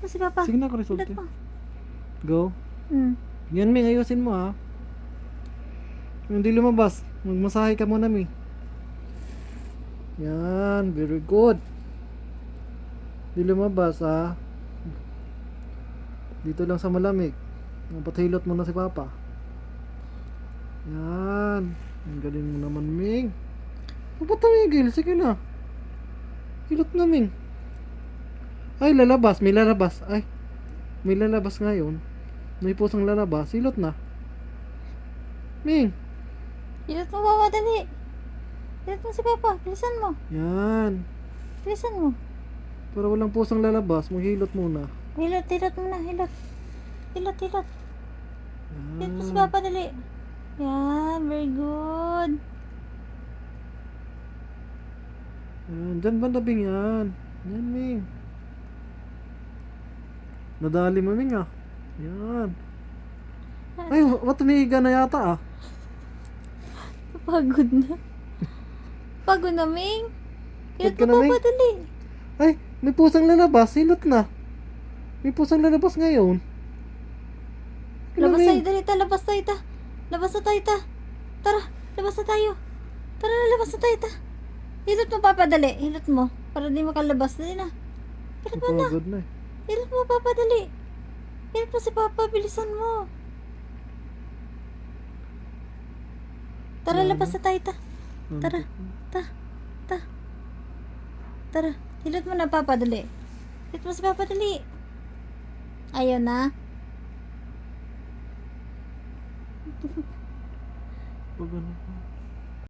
Hilot mo si Papa. Sige na, resulte. Hilot mo. Go. Yan, Ming. Ayusin mo, ha. Hindi lumabas. Magmasahe ka muna, Ming. Yan. Very good. Hindi lumabas, ha. Dito lang sa malamig. Napatahilot mo na si Papa. Yan. Ang galing mo naman, Ming. Mapatamigil. Sige na. Hilot na, Ming. Ay, lalabas. May lalabas. Ay. May lalabas ngayon. May pusang lalabas. Hilot na. Ming. Hilot mo, Papa, dali. Hilot mo si Papa. Bilisan mo. Yan. Bilisan mo. Para walang pusang lalabas, maghilot muna. Hilot mo na. Hilot. Hilot. Hilot mo si Yan. Papa, dali. Yan, very good. Yan. Diyan ba nabing yan? Yan, Ming. Nadali mo, Ming, ah. Yan. Ay, tumihiga na yata, ah. Pagod na. Pagod na, Ming. Hilot Pagod ka mo, na, Papa, Ming? dali. Ay, may pusang lalabas. Hilot na. May pusang lalabas ngayon. Hello, Labas tayo, Ming. dali, labas tayo, ta. Labas na tayo, ta. Tara, labas na tayo. Tara, labas na tayo, ta. Hilot mo, Papa, dali. Hilot mo. Para di makalabas. Dali na. Hilot mo na. Napagod na, eh. Hilot mo, Papa, dali. Hilot mo si Papa, bilisan mo. Tara, labas na tayo, ta. Tara. Tara. Hilot mo na, Papa, dali. Hilot mo si Papa, dali. Ayaw na. Pagod na.